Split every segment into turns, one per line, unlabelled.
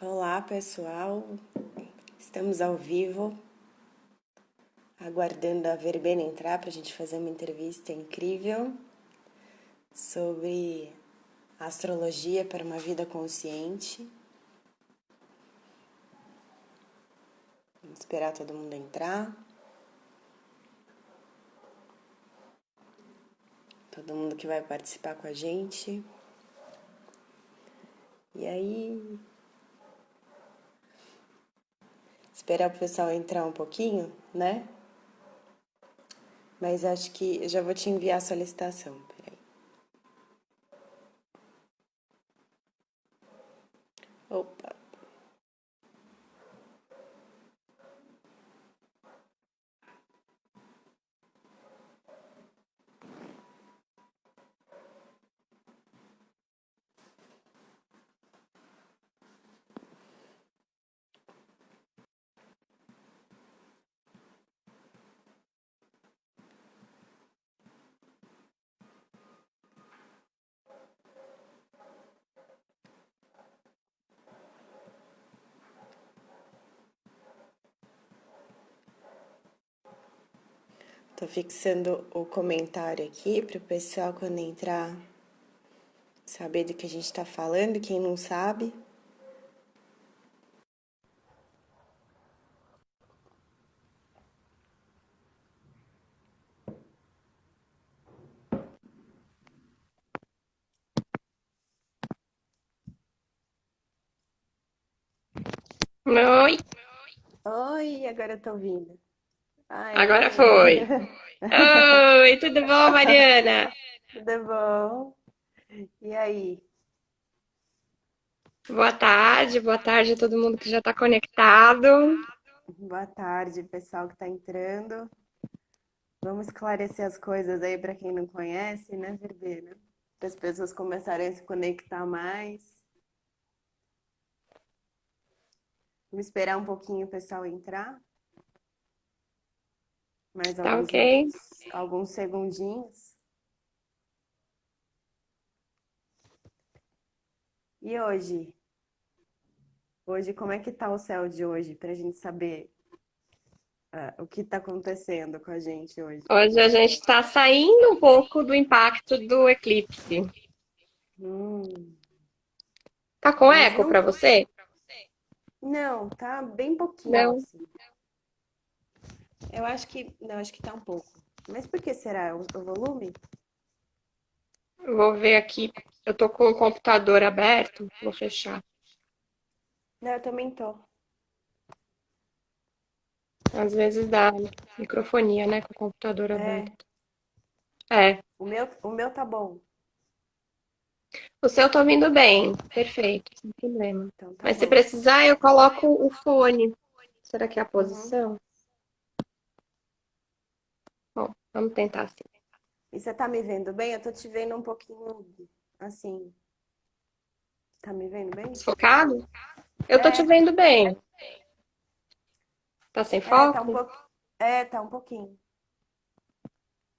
Olá, pessoal. Estamos ao vivo, aguardando a verbena entrar para a gente fazer uma entrevista incrível sobre astrologia para uma vida consciente. Vamos esperar todo mundo entrar. Todo mundo que vai participar com a gente. E aí, esperar o pessoal entrar um pouquinho, né? Mas acho que eu já vou te enviar a solicitação. Peraí. Opa. Tô fixando o comentário aqui para o pessoal, quando entrar, saber do que a gente está falando. Quem não sabe,
Oi,
oi, agora eu tô ouvindo.
agora
Aê!
foi. Oi, tudo bom, Mariana?
Tudo bom? E aí?
Boa tarde a todo mundo que já está conectado.
Boa tarde, pessoal que tá entrando. Vamos esclarecer as coisas aí para quem não conhece, né, Verbena? Para as pessoas começarem a se conectar mais. Vamos esperar um pouquinho o pessoal entrar. Mais
Tá ok?
alguns segundinhos. E hoje? Hoje, como é que tá o céu de hoje? Pra gente saber o que tá acontecendo com a gente hoje.
Hoje a gente está saindo um pouco do impacto do eclipse.
Hum,
Tá com
mas
eco
não,
para você?
não, tá bem pouquinho
Não.
assim. Eu acho que, não, acho que tá um pouco. Mas por que será? O volume?
Vou ver aqui. Eu tô com o computador aberto. Vou fechar.
Não, eu também tô.
Às vezes dá microfonia, né, com o computador
É,
aberto. É.
o meu tá bom.
O seu tô ouvindo bem. Perfeito, sem problema.
Então tá
Mas se
bom.
precisar, eu coloco o fone. Será que é a
Uhum.
posição? Bom, vamos tentar assim.
E você tá me vendo bem? Eu tô te vendo um pouquinho assim. Tá me vendo bem?
Desfocado? Eu tô te
É,
vendo bem. Tá sem
tá um
foco?
pouco. É, tá um pouquinho.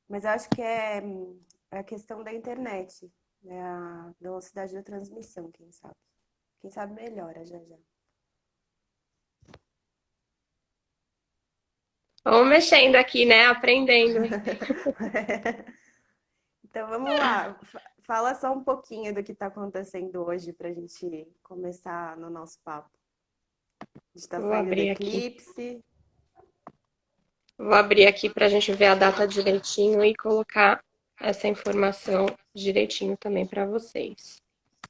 Mas eu acho que é a questão da internet, né? A velocidade da transmissão, quem sabe. Quem sabe melhora já já.
Vamos mexendo aqui, né? Aprendendo.
Então vamos lá. Fala só um pouquinho do que está acontecendo hoje para a gente começar no nosso papo. A gente está
Vou
saindo do
abrir aqui.
eclipse.
Vou abrir aqui para a gente ver a data direitinho e colocar essa informação direitinho também para vocês.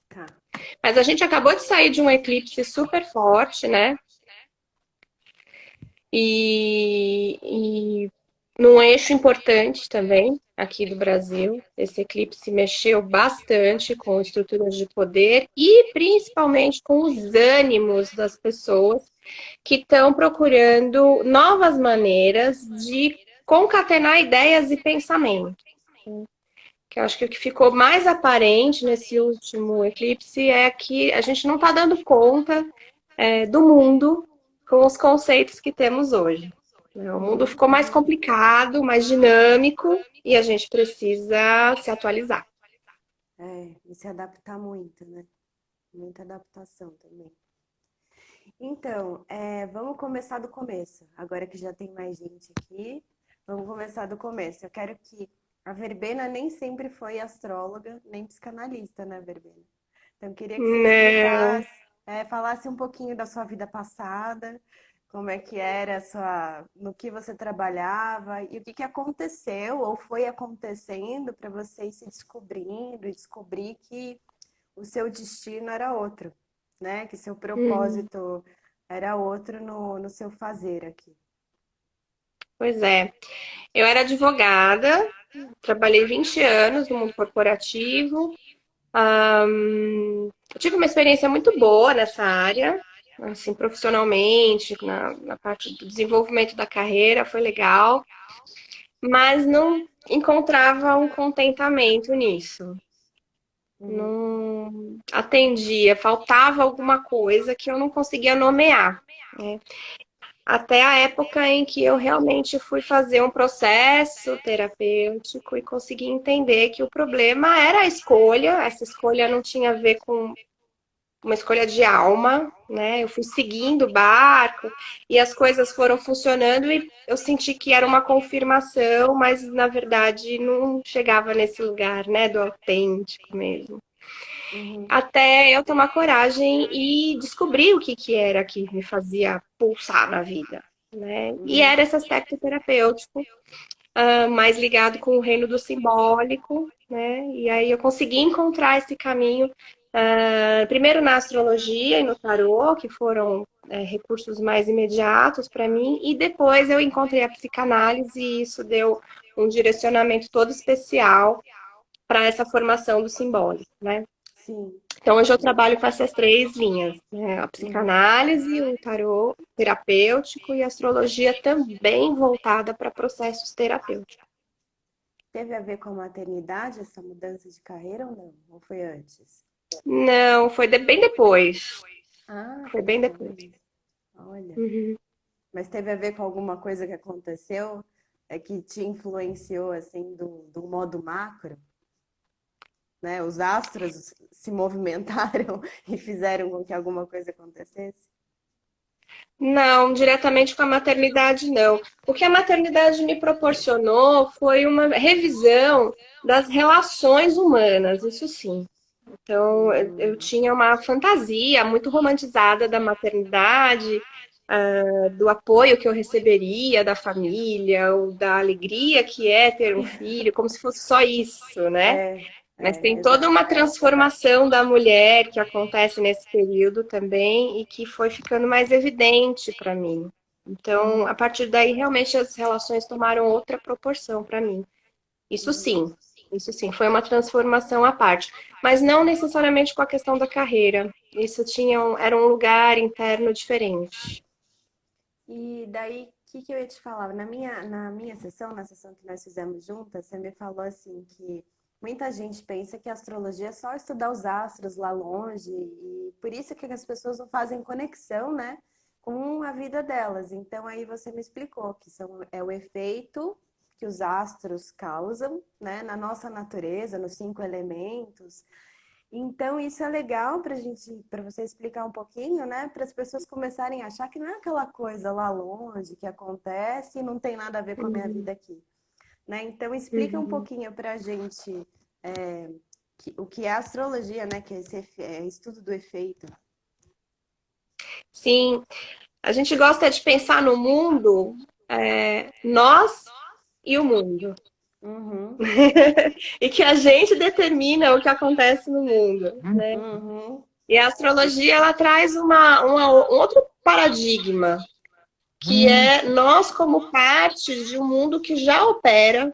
Tá.
Mas a gente acabou de sair de um eclipse super forte, né? E num eixo importante também aqui do Brasil. Esse eclipse mexeu bastante com estruturas de poder e principalmente com os ânimos das pessoas que estão procurando novas maneiras de concatenar ideias e pensamentos. Que eu acho que o que ficou mais aparente nesse último eclipse é que a gente não está dando conta do mundo com os conceitos que temos hoje. O mundo
Uhum.
ficou mais complicado, mais dinâmico e a gente precisa se atualizar.
É, e se adaptar muito, né? Muita adaptação também. Então, vamos começar do começo. Agora que já tem mais gente aqui, vamos começar do começo. Eu quero que a Verbena nem sempre foi astróloga, nem psicanalista, né, Verbena? Então, eu queria que você
Não.
explicasse, falasse um pouquinho da sua vida passada, como é que era a sua, no que você trabalhava e o que que aconteceu ou foi acontecendo para você ir se descobrindo e descobrir que o seu destino era outro, né? Que seu
Uhum.
propósito era outro no seu fazer aqui.
Pois é. Eu era advogada, trabalhei 20 anos no mundo corporativo. Eu tive uma experiência muito boa nessa área, assim, profissionalmente, na parte do desenvolvimento da carreira, foi legal, mas não encontrava um contentamento nisso.
Uhum,
Não atendia, faltava alguma coisa que eu não conseguia nomear, né? Até a época em que eu realmente fui fazer um processo terapêutico e consegui entender que o problema era a escolha, essa escolha não tinha a ver com uma escolha de alma, né? Eu fui seguindo o barco e as coisas foram funcionando e eu senti que era uma confirmação, mas na verdade não chegava nesse lugar, né, do autêntico mesmo.
uhum,
Até eu tomar coragem e descobrir o que que era que me fazia pulsar na vida, né? E
uhum,
era esse aspecto terapêutico, mais ligado com o reino do simbólico, né? E aí eu consegui encontrar esse caminho, primeiro na astrologia e no tarô, que foram recursos mais imediatos para mim, e depois eu encontrei a psicanálise e isso deu um direcionamento todo especial para essa formação do simbólico, né?
sim,
Então, hoje eu trabalho com essas três linhas, né? A
uhum.
psicanálise, o tarô terapêutico e a astrologia também voltada para processos terapêuticos.
Teve a ver com a maternidade, essa mudança de carreira ou não? Ou foi antes?
Não, foi bem depois.
Ah,
Foi
foi
bem depois.
depois. Olha.
Uhum.
Mas teve a ver com alguma coisa que aconteceu, que te influenciou assim do modo macro, né? Os astros se movimentaram e fizeram com que alguma coisa acontecesse?
Não, diretamente com a maternidade, não. O que a maternidade me proporcionou foi uma revisão das relações humanas, isso sim. Então, eu
Hum,
tinha uma fantasia muito romantizada da maternidade, do apoio que eu receberia da família, ou da alegria que é ter um filho, como se fosse só isso, né?
é,
Mas tem toda
exato.
uma transformação da mulher que acontece nesse período também e que foi ficando mais evidente para mim. Então, a
Uhum,
partir daí, realmente as relações tomaram outra proporção para mim. Isso
uhum.
sim, isso sim, foi uma transformação à parte, mas não necessariamente com a questão da carreira. Isso era um lugar interno diferente.
E daí, o que que eu ia te falar? Na minha sessão, na sessão que nós fizemos juntas, você me falou assim que muita gente pensa que a astrologia é só estudar os astros lá longe, e por isso que as pessoas não fazem conexão, né, com a vida delas. Então aí você me explicou que é o efeito que os astros causam, né, na nossa natureza, nos cinco elementos. Então, isso é legal para gente, para você explicar um pouquinho, né? Para as pessoas começarem a achar que não é aquela coisa lá longe que acontece e não tem nada a ver com a minha
Uhum,
vida aqui, né? Então, explica um
uhum.
pouquinho para a gente o que é astrologia, né? Que é esse estudo do efeito.
Sim, a gente gosta de pensar no mundo, nós e o mundo.
Uhum,
E que a gente determina o que acontece no mundo, né?
uhum,
E a astrologia, ela traz um outro paradigma, que é nós como parte de um mundo que já opera,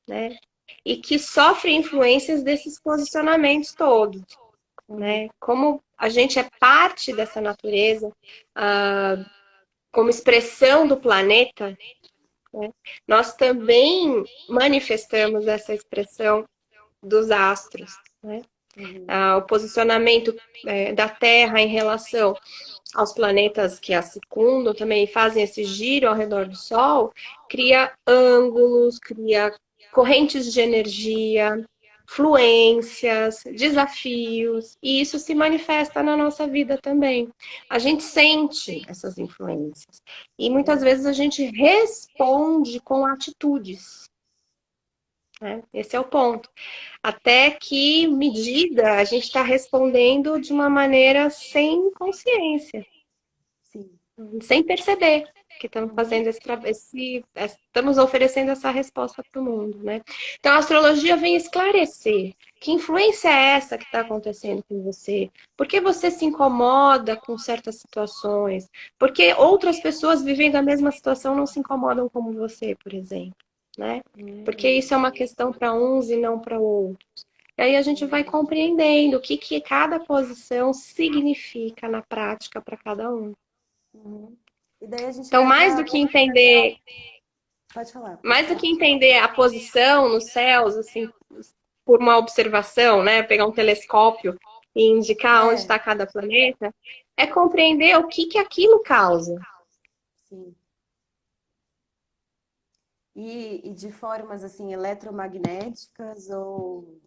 né? E que sofre influências desses posicionamentos todos,
uhum,
né? Como a gente é parte dessa natureza, como expressão do planeta, né? Nós também manifestamos essa expressão dos astros, né?
uhum,
O posicionamento da Terra em relação aos planetas que a circundam, também fazem esse giro ao redor do Sol, cria ângulos, cria correntes de energia, fluências, desafios, e isso se manifesta na nossa vida também. A gente sente essas influências e muitas vezes a gente responde com atitudes, né? Esse é o ponto. Até que medida a gente está respondendo de uma maneira sem consciência,
Sim.
sem perceber que estamos
Uhum.
fazendo estamos oferecendo essa resposta para o mundo, né? Então a astrologia vem esclarecer que influência é essa que está acontecendo com você? Por que você se incomoda com certas situações? Porque outras pessoas vivendo a mesma situação não se incomodam como você, por exemplo, né? Porque
Uhum.
isso é uma questão para uns e não para outros. E aí a gente vai compreendendo o que cada posição significa na prática para cada um.
Uhum. E daí a gente
Então,
vai para. Pode falar, pode
mais do
falar.
que entender a posição nos céus, assim, por uma observação, né, pegar um telescópio e indicar onde
É,
está cada planeta, é compreender o que aquilo causa.
sim. E de formas assim eletromagnéticas ou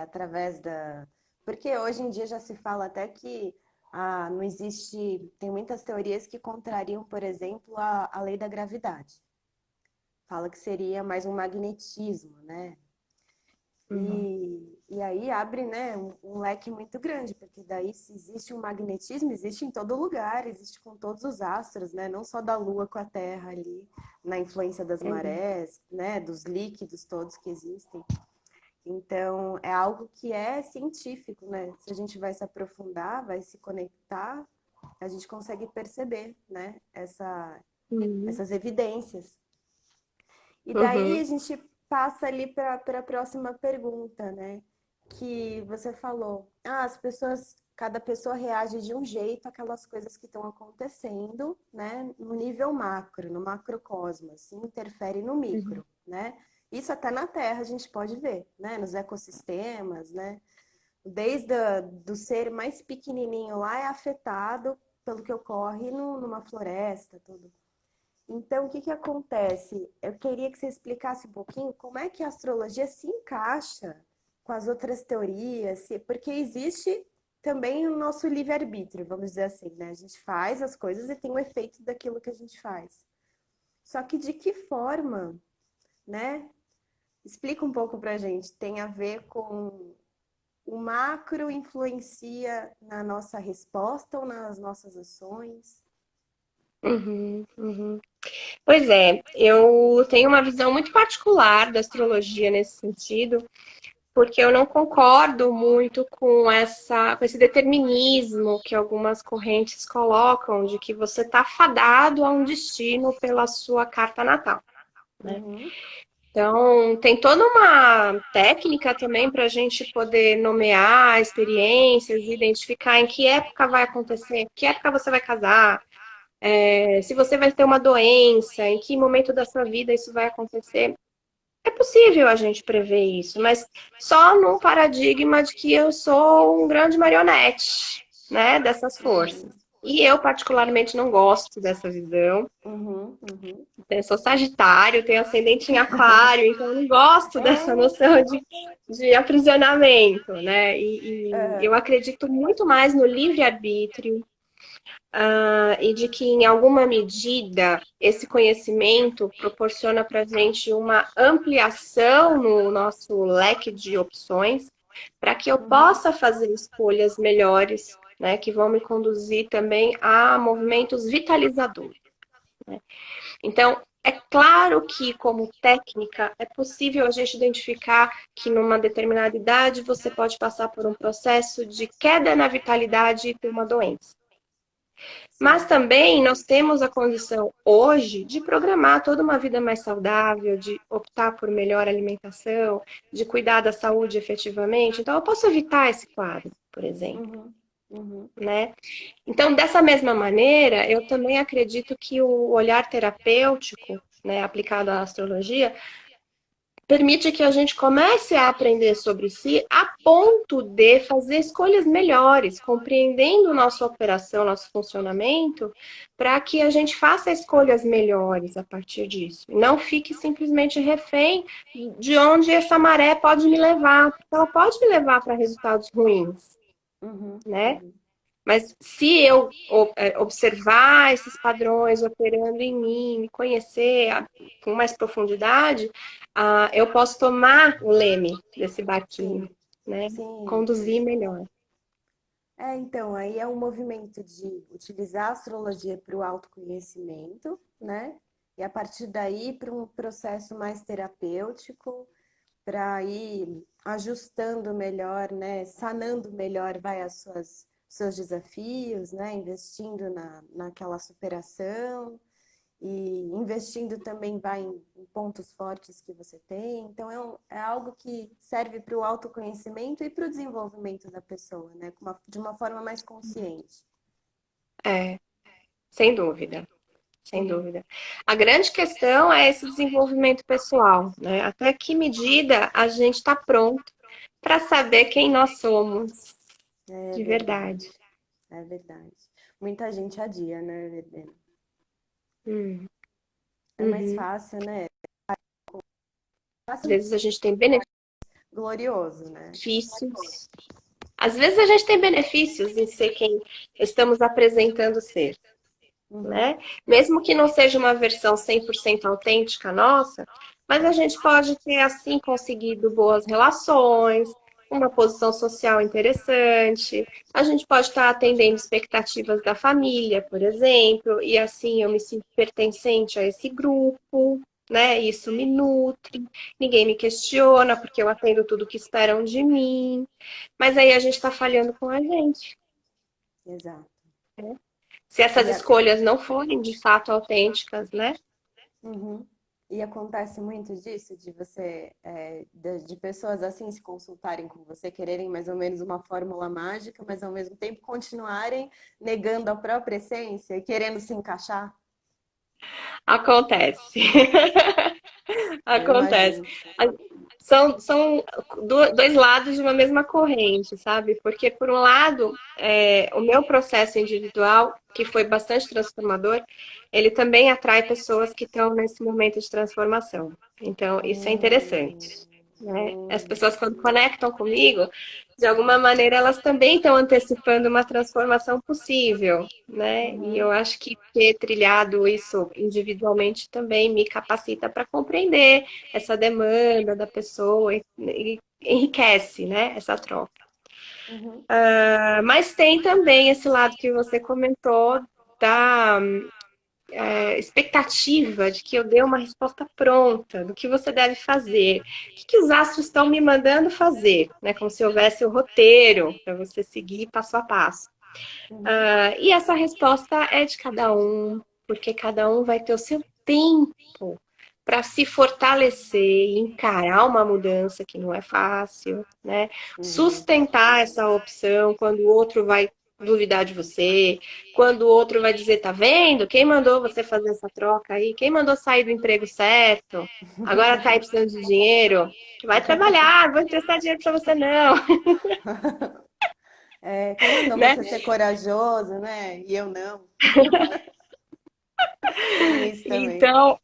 através da. Porque hoje em dia já se fala até que não existe. Tem muitas teorias que contrariam, por exemplo, a lei da gravidade. Fala que seria mais um magnetismo, né?
Uhum.
E aí abre, né, um leque muito grande, porque daí se existe um magnetismo, existe em todo lugar, existe com todos os astros, né, não só da Lua com a Terra ali, na influência das
Uhum.
marés, né, dos líquidos todos que existem. Então, é algo que é científico, né? Se a gente vai se aprofundar, vai se conectar, a gente consegue perceber, né,
Uhum.
essas evidências. E daí a
Uhum.
gente passa ali para a próxima pergunta, né? Que você falou, as pessoas, cada pessoa reage de um jeito àquelas coisas que estão acontecendo, né? No nível macro, no macrocosmo, assim, interfere no
Uhum.
micro, né? Isso até na Terra a gente pode ver, né? Nos ecossistemas, né? Desde do ser mais pequenininho lá é afetado pelo que ocorre numa floresta, tudo. Então, o que que acontece? Eu queria que você explicasse um pouquinho como é que a astrologia se encaixa com as outras teorias, porque existe também o nosso livre-arbítrio, vamos dizer assim, né? A gente faz as coisas e tem o efeito daquilo que a gente faz. Só que de que forma, né? Explica um pouco pra gente. Tem a ver com o macro influencia na nossa resposta ou nas nossas ações?
Uhum. Uhum. Pois é, eu tenho uma visão muito particular da astrologia nesse sentido, porque eu não concordo muito com esse determinismo que algumas correntes colocam de que você está fadado a um destino pela sua carta natal, né?
Uhum,
Então, tem toda uma técnica também para a gente poder nomear experiências, identificar em que época vai acontecer, que época você vai casar, se você vai ter uma doença, em que momento da sua vida isso vai acontecer. É possível a gente prever isso, mas só num paradigma de que eu sou um grande marionete, né, dessas forças. E eu, particularmente, não gosto dessa visão.
uhum, uhum.
Eu sou Sagitário, tenho ascendente em Aquário, então eu não gosto dessa
É,
noção de aprisionamento, né? E eu acredito muito mais no livre-arbítrio, e de que, em alguma medida, esse conhecimento proporciona para a gente uma ampliação no nosso leque de opções, para que eu
uhum,
possa fazer escolhas melhores, né, que vão me conduzir também a movimentos vitalizadores. Então, é claro que, como técnica, é possível a gente identificar que, numa determinada idade, você pode passar por um processo de queda na vitalidade e ter uma doença. Mas
sim.
também nós temos a condição hoje de programar toda uma vida mais saudável, de optar por melhor alimentação, de cuidar da saúde efetivamente. Então, eu posso evitar esse quadro, por exemplo,
Uhum, uhum,
né? Então, dessa mesma maneira, eu também acredito que o olhar terapêutico, né, aplicado à astrologia, permite que a gente comece a aprender sobre si a ponto de fazer escolhas melhores, compreendendo nossa operação, nosso funcionamento, para que a gente faça escolhas melhores a partir disso. E não fique simplesmente refém de onde essa maré pode me levar, porque ela pode me levar para resultados ruins,
Uhum,
né?
uhum.
Mas se eu observar esses padrões operando em mim, me conhecer com mais profundidade, eu posso tomar o leme desse barquinho,
Sim,
né?
sim,
Conduzir
sim.
melhor.
Então, aí é um movimento de utilizar a astrologia para o autoconhecimento, né? E a partir daí para um processo mais terapêutico, para ir ajustando melhor, né? Sanando melhor, vai as seus desafios, né? Investindo naquela superação e investindo também vai em pontos fortes que você tem. Então, é algo que serve para o autoconhecimento e para o desenvolvimento da pessoa, né? De uma forma mais consciente.
É, sem dúvida, sem
Uhum.
dúvida. A grande questão é esse desenvolvimento pessoal, né? Até que medida a gente está pronto para saber quem nós somos
É
de
verdade,
verdade.
é verdade. Muita gente adia, né, Verdena?
Hum,
É mais
uhum.
fácil, né?
Às
Fácil,
vezes a gente tem
glorioso, né?
benefícios. Às vezes a gente tem benefícios em ser quem estamos apresentando ser,
Uhum,
né? Mesmo que não seja uma versão 100% autêntica nossa, mas a gente pode ter assim conseguido boas relações, uma posição social interessante, a gente pode estar atendendo expectativas da família, por exemplo, e assim eu me sinto pertencente a esse grupo, né? Isso me nutre, ninguém me questiona porque eu atendo tudo que esperam de mim. Mas aí a gente está falhando com a gente,
exato.
né? Se essas
E, a,
escolhas não forem de fato autênticas, né?
uhum. E acontece muito disso, de você, de pessoas assim se consultarem com você, quererem mais ou menos uma fórmula mágica, mas ao mesmo tempo continuarem negando a própria essência e querendo se encaixar.
Acontece.
Eu
Acontece.
imagino.
São dois lados de uma mesma corrente, sabe? Porque, por um lado, o meu processo individual, que foi bastante transformador, ele também atrai pessoas que estão nesse momento de transformação. Então, isso é
Hum,
interessante, né? As
hum,
pessoas, quando conectam comigo, de alguma maneira, elas também estão antecipando uma transformação possível, né? E
uhum,
eu acho que ter trilhado isso individualmente também me capacita para compreender essa demanda da pessoa e enriquece, né, essa troca.
uhum,
Mas tem também esse lado que você comentou da expectativa de que eu dê uma resposta pronta do que você deve fazer. O que os astros estão me mandando fazer, né? Como se houvesse o roteiro para você seguir passo a passo.
uhum,
E essa resposta é de cada um, porque cada um vai ter o seu tempo para se fortalecer e encarar uma mudança que não é fácil, né?
uhum.
Sustentar essa opção quando o outro vai duvidar de você, quando o outro vai dizer, tá vendo? Quem mandou você fazer essa troca aí? Quem mandou sair do emprego certo? Agora tá aí precisando de dinheiro? Vai trabalhar, vou emprestar dinheiro para você não,
Quem mandou
né?
você ser corajoso, né? E eu não. Tem isso também.
Então,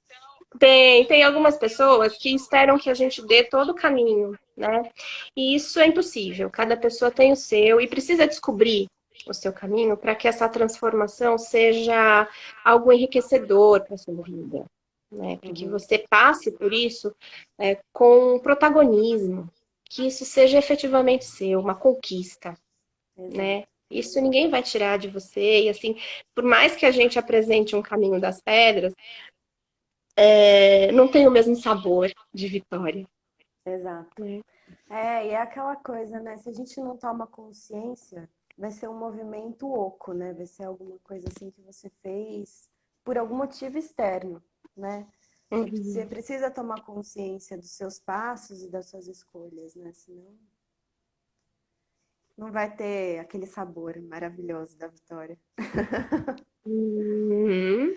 tem algumas pessoas que esperam que a gente dê todo o caminho, né? E isso é impossível. Cada pessoa tem o seu e precisa descobrir o seu caminho para que essa transformação seja algo enriquecedor para a sua vida, né? Para que
Uhum,
você passe por isso com protagonismo, que isso seja efetivamente seu, uma conquista, né?
exato.
Isso ninguém vai tirar de você. E assim, por mais que a gente apresente um caminho das pedras, não tem o mesmo sabor de vitória.
Exato.
Né?
E é aquela coisa, né? Se a gente não toma consciência, vai ser um movimento oco, né? Vai ser alguma coisa assim que você fez por algum motivo externo, né? Você
Uhum.
precisa tomar consciência dos seus passos e das suas escolhas, né? Senão não vai ter aquele sabor maravilhoso da vitória.
Uhum.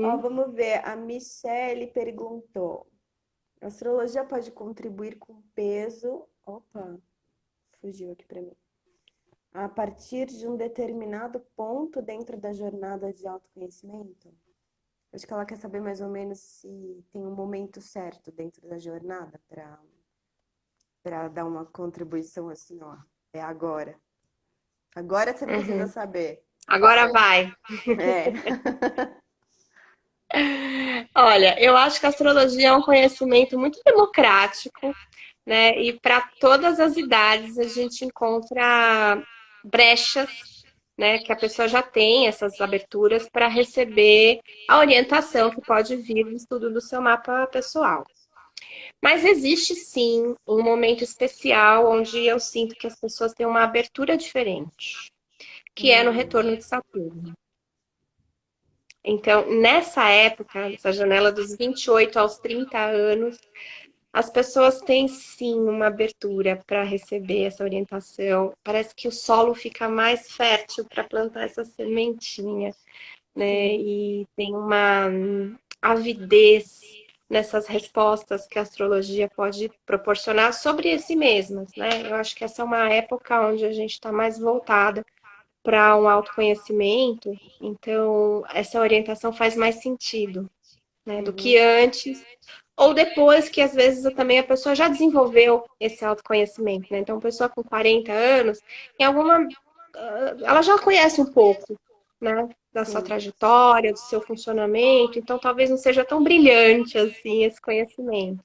Ó,
Uhum.
vamos ver. A Michelle perguntou. A astrologia pode contribuir com peso. Opa, fugiu aqui para mim. A partir de um determinado ponto dentro da jornada de autoconhecimento. Acho que ela quer saber mais ou menos se tem um momento certo dentro da jornada para dar uma contribuição assim, ó. É agora. Agora você precisa
Uhum.
saber.
Agora vai.
É.
Olha, eu acho que a astrologia é um conhecimento muito democrático, né? E para todas as idades a gente encontra brechas, né? Que a pessoa já tem essas aberturas para receber a orientação que pode vir do estudo do seu mapa pessoal. Mas existe sim um momento especial onde eu sinto que as pessoas têm uma abertura diferente, que é no
Hum,
retorno de Saturno. Então, nessa época, essa janela dos 28 aos 30 anos, as pessoas têm sim uma abertura para receber essa orientação. Parece que o solo fica mais fértil para plantar essa sementinha, né?
sim.
E tem uma avidez nessas respostas que a astrologia pode proporcionar sobre si mesmas, né? Eu acho que essa é uma época onde a gente está mais voltada para um autoconhecimento, então essa orientação faz mais sentido, né, do que
Uhum,
antes, ou depois que às vezes também a pessoa já desenvolveu esse autoconhecimento, né? Então, a pessoa com 40 anos, em alguma ela já conhece um pouco, né, da sua
sim.
trajetória, do seu funcionamento, então talvez não seja tão brilhante assim esse conhecimento.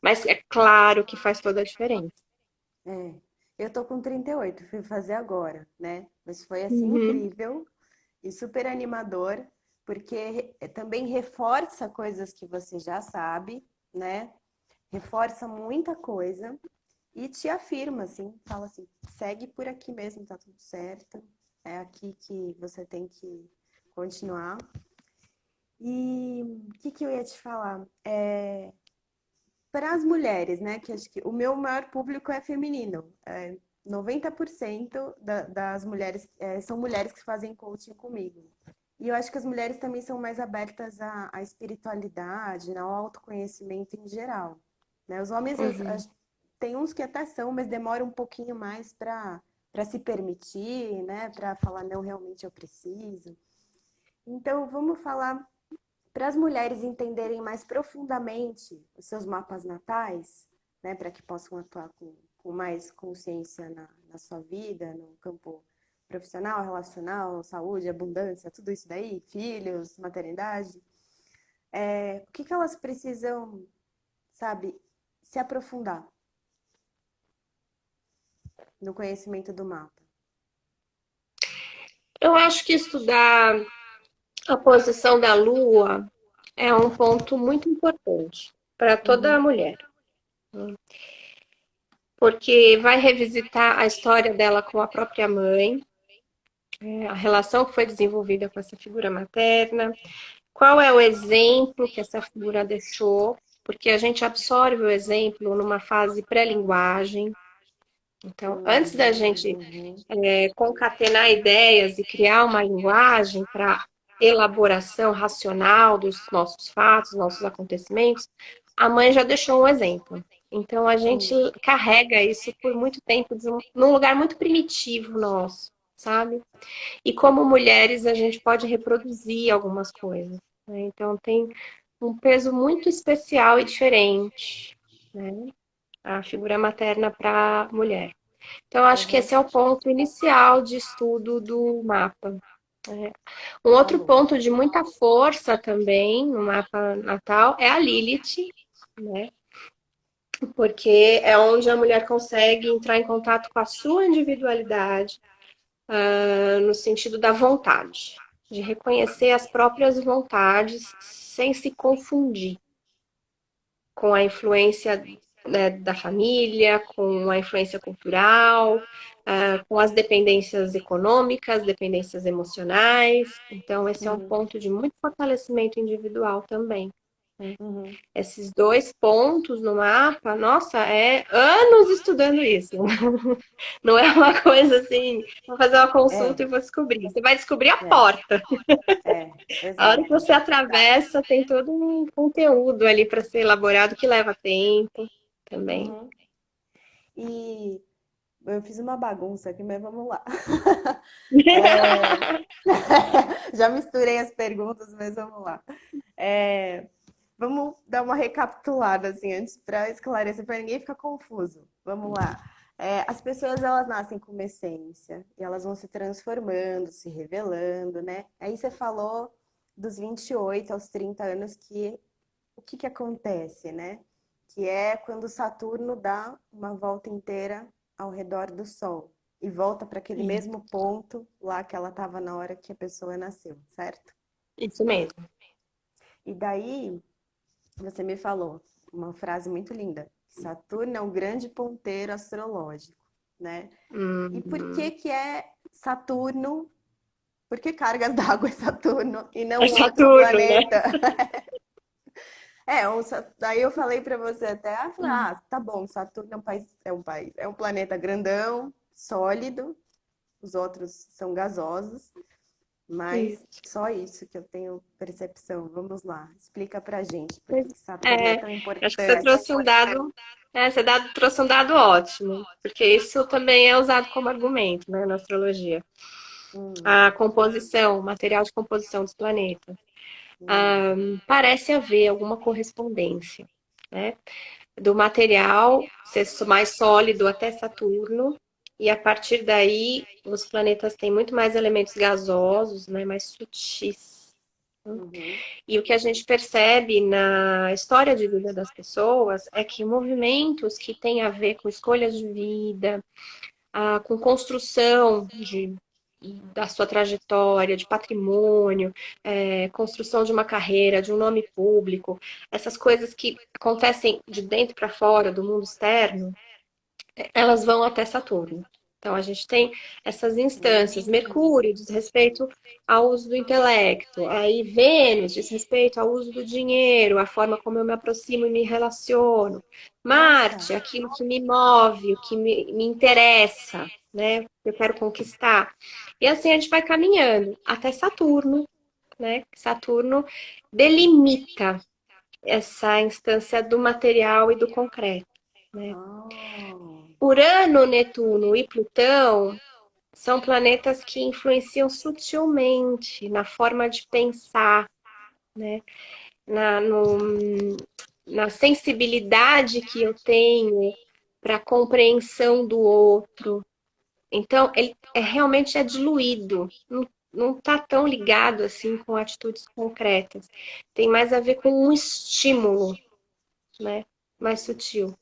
Mas é claro que faz toda a diferença.
É. Eu tô com 38, fui fazer agora, né? Mas foi assim
Uhum,
incrível e super animador, porque também reforça coisas que você já sabe, né? Reforça muita coisa e te afirma, assim, fala assim, segue por aqui mesmo, tá tudo certo. É aqui que você tem que continuar. E o que eu ia te falar? Para as mulheres, né? Que acho que o meu maior público é feminino. 90% das mulheres são mulheres que fazem coaching comigo. E eu acho que as mulheres também são mais abertas à espiritualidade, ao autoconhecimento em geral. Né? Os homens,
uhum.
tem uns que até são, mas demoram um pouquinho mais para se permitir, né? Para falar, não, realmente eu preciso. Então, vamos falar para as mulheres entenderem mais profundamente os seus mapas natais, né, para que possam atuar com mais consciência na sua vida, no campo profissional, relacional, saúde, abundância, tudo isso daí, filhos, maternidade, o que elas precisam, sabe, se aprofundar no conhecimento do mapa?
Eu acho que estudar a posição da Lua é um ponto muito importante para toda
Uhum,
mulher, porque vai revisitar a história dela com a própria mãe, a relação que foi desenvolvida com essa figura materna, qual é o exemplo que essa figura deixou, porque a gente absorve o exemplo numa fase pré-linguagem. Então, antes da gente
uhum,
concatenar ideias e criar uma linguagem para elaboração racional dos nossos fatos, nossos acontecimentos, a mãe já deixou um exemplo. Então a gente
sim,
carrega isso por muito tempo num lugar muito primitivo nosso, sabe? E como mulheres a gente pode reproduzir algumas coisas, né? Então tem um peso muito especial e diferente, né? A figura materna para a mulher. Então, acho que
uhum,
esse é o ponto inicial de estudo do mapa. Né? Um
da
outro
Lua.
ponto de muita força também no mapa natal é a Lilith, né? Porque é onde a mulher consegue entrar em contato com a sua individualidade, no sentido da vontade, de reconhecer as próprias vontades sem se confundir com a influência, né, da família, com a influência cultural, com as dependências econômicas, dependências emocionais. Então, esse é um
Uhum.
ponto de muito fortalecimento individual também.
Uhum.
Esses dois pontos no mapa, nossa, é anos estudando isso. Não é uma coisa assim, vou fazer uma
É,
consulta e vou descobrir. Você vai descobrir a
é,
porta. A hora que
exato.
você atravessa, tem todo um conteúdo ali para ser elaborado que leva tempo também.
Uhum. E eu fiz uma bagunça aqui, mas vamos lá. É, já misturei as perguntas, mas vamos lá. É, vamos dar uma recapitulada assim antes para esclarecer para ninguém ficar confuso. Vamos lá. As pessoas elas nascem com uma essência e elas vão se transformando, se revelando, né? Aí você falou dos 28 aos 30 anos que o que que acontece, né? Que é quando Saturno dá uma volta inteira ao redor do Sol e volta para aquele mesmo ponto lá que ela estava na hora que a pessoa nasceu, certo?
Isso mesmo.
E daí você me falou uma frase muito linda. Saturno é um grande ponteiro astrológico, né? E por que
Uhum.
que é Saturno? Por que cargas d'água é Saturno e não
É
um outro
Saturno, né?
planeta? Daí eu falei pra você até, tá bom, Saturno é um planeta grandão, sólido, os outros são gasosos, mas
Isso.
só isso que eu tenho percepção. Vamos lá, explica pra gente por
Pois
que que Saturno é
é,
tão
acho que você
importante.
trouxe um dado, trouxe um dado ótimo, porque isso também é usado como argumento, né, na astrologia.
Hum,
A composição, o material de composição dos planetas.
hum,
Parece haver alguma correspondência, né? Do material ser mais sólido até Saturno, e a partir daí os planetas têm muito mais elementos gasosos, né, mais sutis.
uhum,
E o que a gente percebe na história de vida das pessoas é que movimentos que têm a ver com escolhas de vida, com construção da sua trajetória, de patrimônio, construção de uma carreira, de um nome público, essas coisas que acontecem de dentro para fora, do mundo externo, elas vão até Saturno. Então, a gente tem essas instâncias.
hum,
Mercúrio diz respeito ao uso do intelecto. Aí, Vênus diz respeito ao uso do dinheiro, a forma como eu me aproximo e me relaciono.
nossa,
Marte, aquilo que me move, o que me interessa, né? Eu quero conquistar. E assim a gente vai caminhando até Saturno, né? Saturno delimita essa instância do material e do concreto, né?
oh,
Urano, Netuno e Plutão são planetas que influenciam sutilmente na forma de pensar, né? na, no, na sensibilidade que eu tenho para a compreensão do outro. Então, ele realmente é diluído, não está tão ligado assim com atitudes concretas. Tem mais a ver com um estímulo, né? Mais sutil.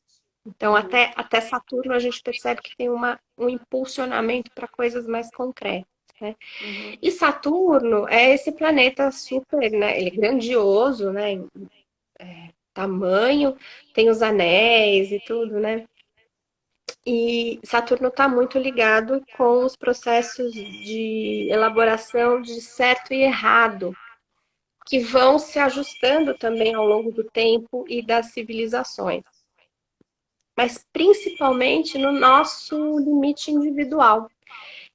Então,
uhum,
até Saturno a gente percebe que tem um impulsionamento para coisas mais concretas, né?
uhum,
E Saturno é esse planeta super, né? Ele é grandioso, né? Em tamanho, tem os anéis e tudo, né? E Saturno está muito ligado com os processos de elaboração de certo e errado, que vão se ajustando também ao longo do tempo e das civilizações, mas principalmente no nosso limite individual.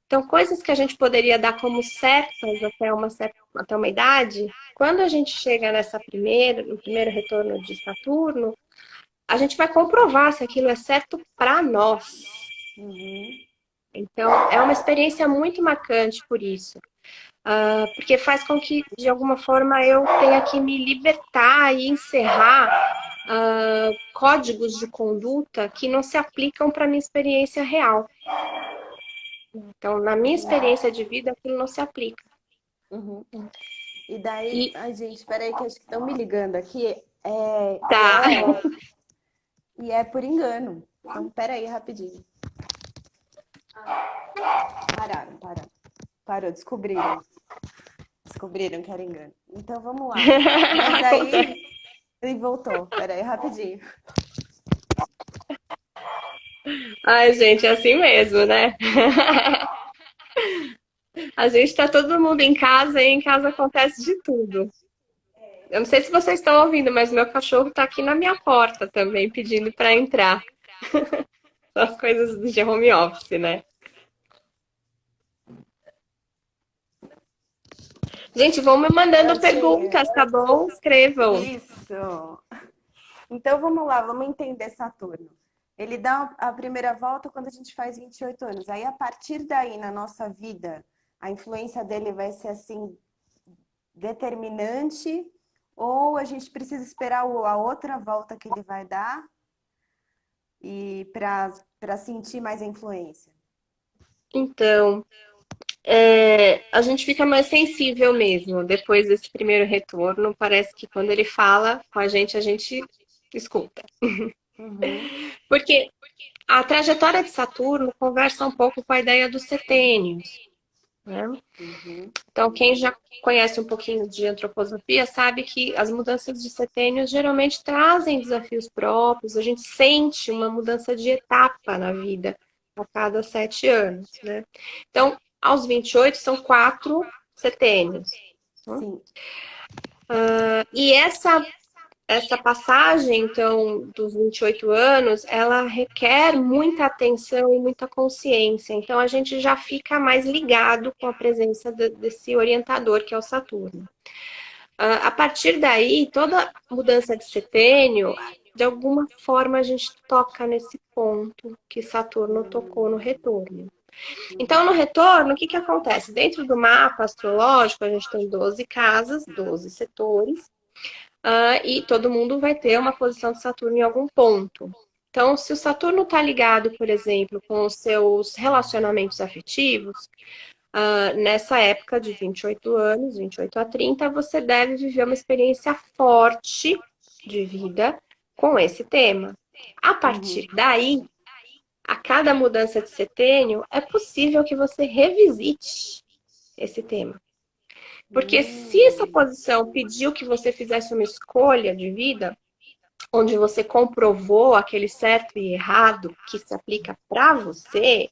Então, coisas que a gente poderia dar como certas até uma idade, quando a gente chega no primeiro retorno de Saturno, a gente vai comprovar se aquilo é certo para nós.
uhum,
Então, é uma experiência muito marcante por isso, porque faz com que, de alguma forma, eu tenha que me libertar e encerrar códigos de conduta que não se aplicam para a minha experiência real. Então, na minha
entendi.
experiência de vida, aquilo não se aplica.
Uhum. E daí,
E
ai gente, peraí que acho que estão me ligando aqui,
tá.
e é por engano. Então, peraí, rapidinho. Pararam. Parou, descobriram que era engano. Então, vamos lá. Mas
Acontece.
daí, ele voltou, peraí, rapidinho.
Ai, gente, é assim mesmo, né? A gente tá todo mundo em casa e em casa acontece de tudo. Eu não sei se vocês estão ouvindo, mas meu cachorro está aqui na minha porta também, pedindo para entrar. São as coisas de home office, né? Gente, vão me
Eu
mandando
achei.
perguntas, tá bom? Escrevam.
Isso. Então vamos lá, vamos entender Saturno. Ele dá a primeira volta quando a gente faz 28 anos. Aí a partir daí na nossa vida, a influência dele vai ser assim determinante ou a gente precisa esperar a outra volta que ele vai dar e para sentir mais a influência.
Então, a gente fica mais sensível mesmo depois desse primeiro retorno. Parece que quando ele fala com a gente escuta.
Uhum,
Porque a trajetória de Saturno conversa um pouco com a ideia dos setênios, né?
uhum,
Então, quem já conhece um pouquinho de antroposofia sabe que as mudanças de setênios geralmente trazem desafios próprios, a gente sente uma mudança de etapa na vida a cada 7 anos, né? Então, aos 28 são 4 setênios. Né?
sim.
E essa passagem, então, dos 28 anos, ela requer muita atenção e muita consciência. Então, a gente já fica mais ligado com a presença desse orientador, que é o Saturno. A partir daí, toda mudança de setênio, de alguma forma, a gente toca nesse ponto que Saturno tocou no retorno. Então, no
Uhum,
retorno, o que acontece? Dentro do mapa astrológico, a gente tem 12 casas, 12 setores, e todo mundo vai ter uma posição de Saturno em algum ponto. Então, se o Saturno está ligado, por exemplo, com os seus relacionamentos afetivos, nessa época de 28 anos, 28 a 30, você deve viver uma experiência forte de vida com esse tema. A partir
uhum,
daí, a cada mudança de setênio, é possível que você revisite esse tema. Porque se essa
uhum,
posição pediu que você fizesse uma escolha de vida, onde você comprovou aquele certo e errado que se aplica para você,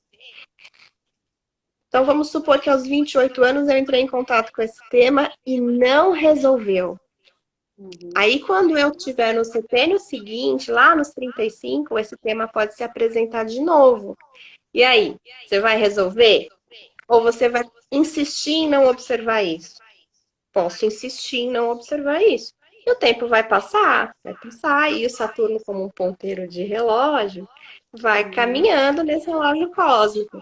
então vamos supor que aos 28 anos eu entrei em contato com esse tema e não resolveu.
uhum,
Aí quando eu tiver no setênio seguinte, lá nos 35, esse tema pode se apresentar de novo. E aí, você vai resolver? Ou você vai insistir em não observar isso? Posso insistir em não observar isso. E o tempo vai passar, e o Saturno, como um ponteiro de relógio, vai
uhum,
caminhando nesse relógio cósmico.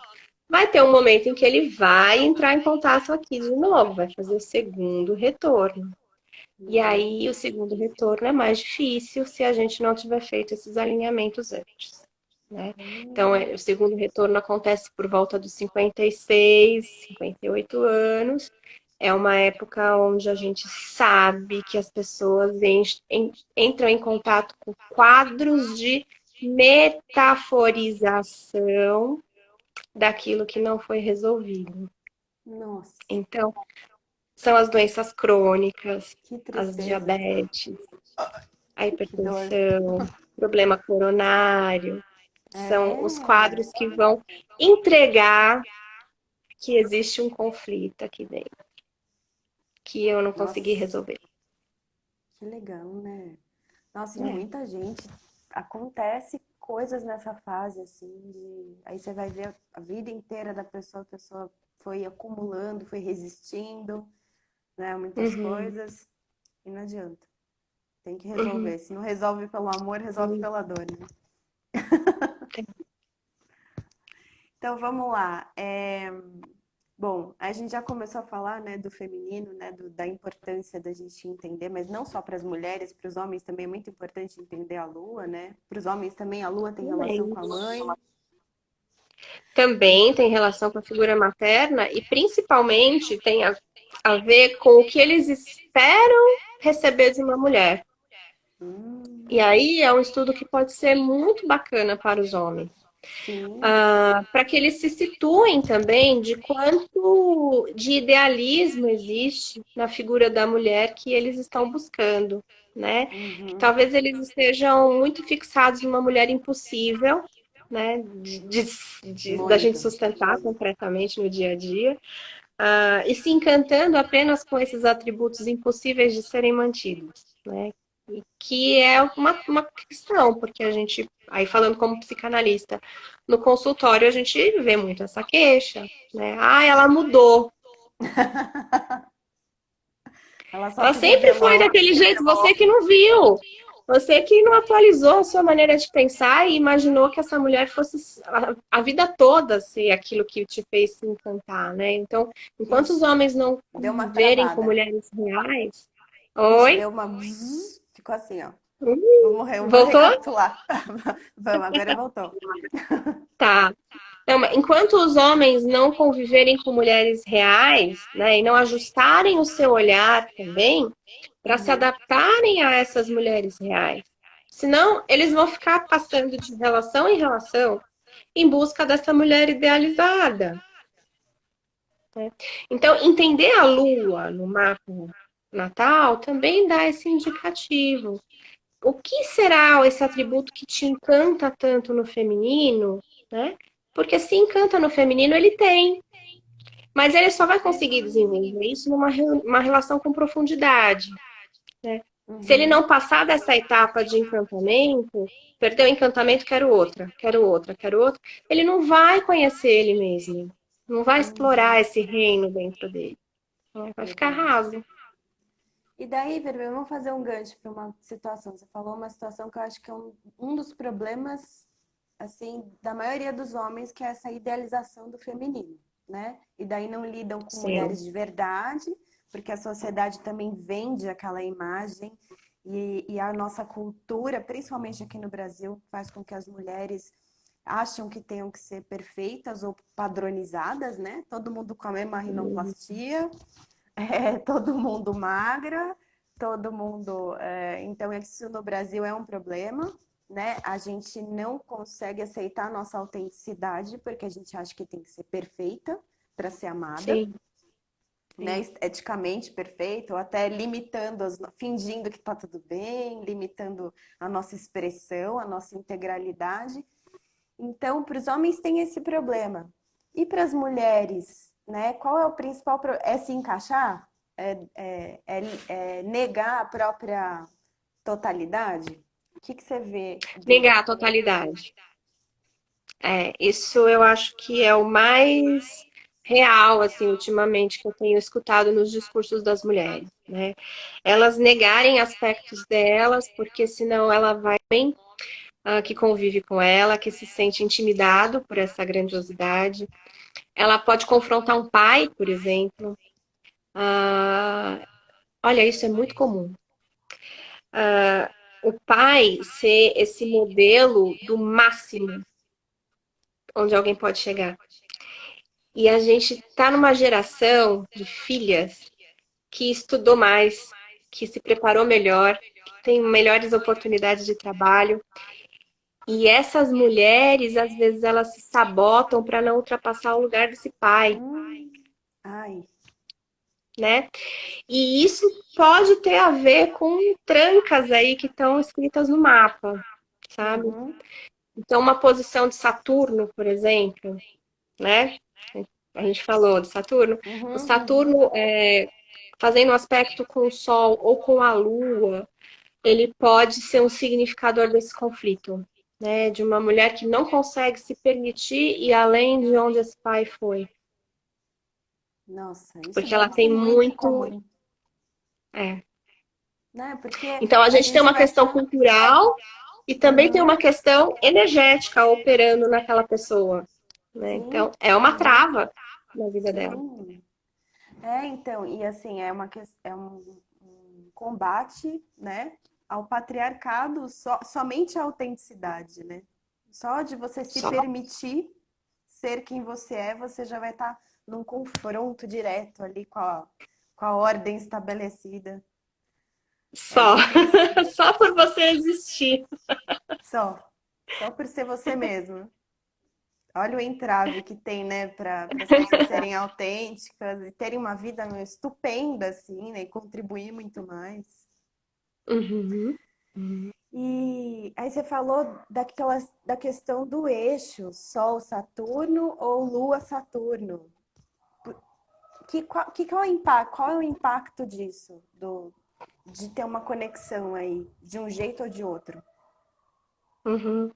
Vai ter um momento em que ele vai entrar em contato aqui de novo, vai fazer o segundo retorno. E
uhum,
aí, o segundo retorno é mais difícil se a gente não tiver feito esses alinhamentos antes. Né? Então,
uhum.
o segundo retorno acontece por volta dos 56, 58 anos. É uma época onde a gente sabe que as pessoas entram em contato com quadros de metaforização daquilo que não foi resolvido.
Nossa,
Então, são as doenças crônicas,
que
as
tristeza,
diabetes, a
que dor.
hipertensão, problema coronário. São os
É,
quadros que vão entregar que existe um conflito aqui dentro, que eu não consegui
nossa,
resolver.
que legal, né? Nossa, e
É.
muita gente acontece coisas nessa fase assim de aí você vai ver a vida inteira da pessoa, a pessoa foi acumulando, foi resistindo, né, muitas
Uhum,
coisas e não adianta. Tem que
uhum.
resolver. Se não resolve pelo amor, resolve pela dor, né? Então vamos lá. Bom, a gente já começou a falar, né, do feminino, né, da importância da gente entender, mas não só para as mulheres, para os homens também é muito importante entender a lua, né? Para os homens também a lua tem relação com a mãe.
Também tem relação com a figura materna e principalmente tem a ver com o que eles esperam receber de uma mulher. E
Hum,
aí é um estudo que pode ser muito bacana para os homens.
sim.
Para que eles se situem também de quanto de idealismo existe na figura da mulher que eles estão buscando, né? Que
Uhum,
talvez eles estejam muito fixados numa mulher impossível, né? Da gente
muito.
sustentar concretamente no dia a dia, e se encantando apenas com esses atributos impossíveis de serem mantidos, né? E que é uma questão, porque a gente, aí falando como psicanalista, no consultório a gente vê muito essa queixa, né? Ah, ela mudou.
Ela só
Ela
queria
sempre
ver
foi
uma.
daquele jeito, você que não viu. Você que não atualizou a sua maneira de pensar e imaginou que essa mulher fosse a vida toda ser aquilo que te fez se encantar, né? Então, enquanto os
Ixi,
homens não
deu uma
conviverem com
travada.
mulheres reais,
Ixi,
oi?
deu uma. Ficou assim, ó. Vou
Voltou?
recapitular. Vamos, agora voltou.
Tá. Então, enquanto os homens não conviverem com mulheres reais, né, e não ajustarem o seu olhar também, para se
Uhum.
adaptarem a essas mulheres reais. Senão, eles vão ficar passando de relação em relação em busca dessa mulher idealizada. Né? Então, entender a lua no mapa natal também dá esse indicativo. O que será esse atributo que te encanta tanto no feminino, né? Porque se encanta no feminino, ele tem. Mas ele só vai conseguir desenvolver isso numa uma relação com profundidade. Né? Se ele
Uhum.
não passar dessa etapa de encantamento, perdeu o encantamento, quero outra, quero outra, quero outra, ele não vai conhecer ele mesmo. Não vai explorar
Uhum.
esse reino dentro dele. Né? Vai ficar
Verdade.
raso.
E daí, Vermelho, vamos fazer um gancho para uma situação. Você falou uma situação que eu acho que é um dos problemas, assim, da maioria dos homens, que é essa idealização do feminino, né? E daí não lidam com
Sim.
mulheres de verdade, porque a sociedade também vende aquela imagem e a nossa cultura, principalmente aqui no Brasil, faz com que as mulheres acham que tenham que ser perfeitas ou padronizadas, né? Todo mundo com a mesma rinoplastia, todo mundo magra, todo mundo. Então, isso no Brasil é um problema, né? A gente não consegue aceitar a nossa autenticidade porque a gente acha que tem que ser perfeita para ser amada,
Sim,
né?
sim.
Esteticamente perfeita, ou até limitando, fingindo que está tudo bem, limitando a nossa expressão, a nossa integralidade. Então, para os homens tem esse problema. E para as mulheres, né? Qual é o principal problema? É se encaixar? É negar a própria totalidade? O que você vê do.
Negar a totalidade. Isso eu acho que é o mais real, assim, ultimamente, que eu tenho escutado nos discursos das mulheres, né? Elas negarem aspectos delas, porque senão ela vai bem, que convive com ela, que se sente intimidado por essa grandiosidade. Ela pode confrontar um pai, por exemplo. Ah, olha, isso é muito comum. O pai ser esse modelo do máximo onde alguém pode chegar. E a gente está numa geração de filhas que estudou mais, que se preparou melhor, que tem melhores oportunidades de trabalho. E essas mulheres, às vezes, elas se sabotam para não ultrapassar o lugar desse pai,
Ai.
né? E isso pode ter a ver com trancas aí que estão escritas no mapa, sabe?
Uhum,
Então, uma posição de Saturno, por exemplo, né? A gente falou de Saturno. O
uhum, uhum.
Saturno, fazendo um aspecto com o Sol ou com a Lua, ele pode ser um significador desse conflito, né? De uma mulher que não consegue se permitir ir além de onde esse pai foi.
Nossa, isso
Porque
deve
ela tem
ser muito
muito.
comum,
É.
né? Porque
Então, a
a
gente tem
gente
uma
vai
questão
estar.
cultural e também tem
Uhum,
uma questão energética operando naquela pessoa. Né?
sim,
Então, é uma
uhum,
trava na vida dela.
sim. Então, e assim, é um combate, né, ao patriarcado, somente a autenticidade, né? Só de você se
Só.
permitir ser quem você é, você já vai estar num confronto direto ali com a ordem estabelecida. É
Só.
difícil.
Só por você existir.
Só. Só por ser você mesmo. Olha o entrave que tem, né, para as pessoas serem autênticas e terem uma vida estupenda, assim, né, e contribuir muito mais.
Uhum.
E aí você falou da questão do eixo, Sol-Saturno ou Lua-Saturno. qual é o impacto disso? De ter uma conexão aí, de um jeito ou de outro?
Uhum.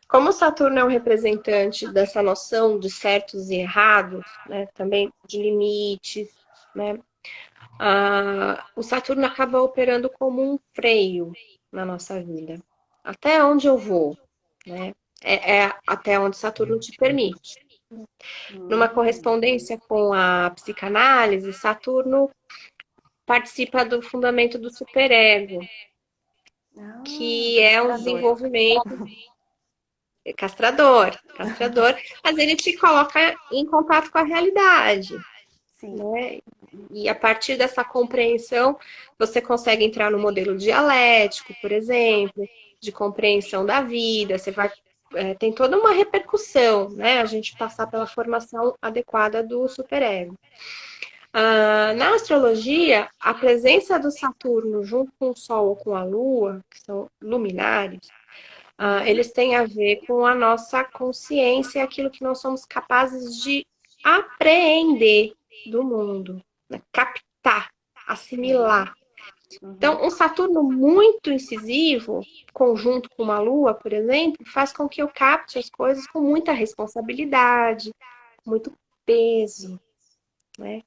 Como Saturno é um representante dessa noção de certos e errados, né, também de limites, né, o Saturno acaba operando como um freio na nossa vida. Até onde eu vou, né? É até onde Saturno te permite. Numa
Hum.
correspondência com a psicanálise, Saturno participa do fundamento do superego,
Ah,
que é um
castrador.
desenvolvimento castrador, mas ele te coloca em contato com a realidade,
Sim.
né? E a partir dessa compreensão, você consegue entrar no modelo dialético, por exemplo, de compreensão da vida, você vai tem toda uma repercussão, né? A gente passar pela formação adequada do superego. Na astrologia, a presença do Saturno junto com o Sol ou com a Lua, que são luminares,
Uhum.
eles têm a ver com a nossa consciência, aquilo que nós somos capazes de apreender do mundo, né? Captar,
Uhum.
assimilar.
Uhum.
Então, um Saturno muito incisivo, conjunto com uma Lua, por exemplo, faz com que eu capte as coisas com muita responsabilidade, muito peso, né?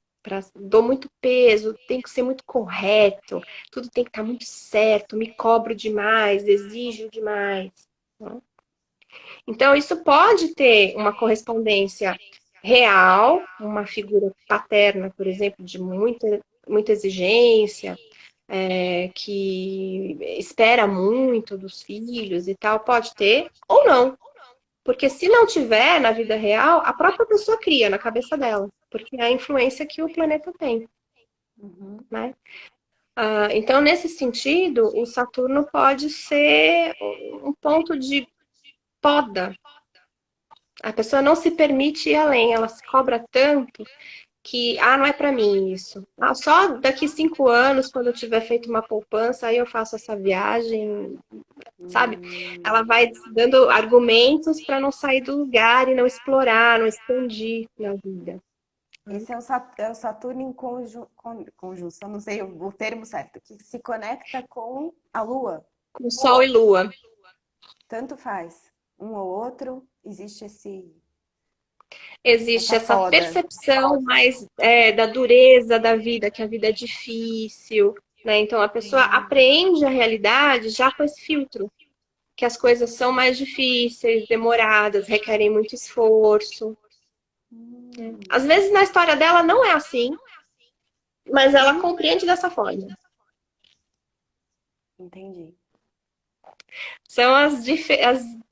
Dou muito peso, tem que ser muito correto, tudo tem que estar muito certo, me cobro demais, exijo demais. Né? Então, isso pode ter uma correspondência real, uma figura paterna, por exemplo, de muita exigência, que espera muito dos filhos e tal, pode ter ou não. Porque se não tiver na vida real, a própria pessoa cria na cabeça dela, porque é a influência que o planeta tem,
Uhum.
né? Então, nesse sentido, o Saturno pode ser um ponto de poda. A pessoa não se permite ir além, ela se cobra tanto que, não é para mim isso. Só daqui 5 anos, quando eu tiver feito uma poupança, aí eu faço essa viagem, sabe? Ela
Hum.
vai dando argumentos para não sair do lugar e não explorar, não expandir na vida.
Esse é o Saturno em conjunção, não sei o termo certo, que se conecta com a Lua.
Com Sol e Lua.
Tanto faz. Um ou outro, existe
Existe
essa
essa
poda.
percepção mais da dureza da vida, que a vida é difícil, né? Então a pessoa apreende a realidade já com esse filtro, que as coisas são mais difíceis, demoradas, requerem muito esforço. Às
Hum.
vezes na história dela não é assim, mas ela
Uhum.
compreende dessa forma.
Entendi.
São as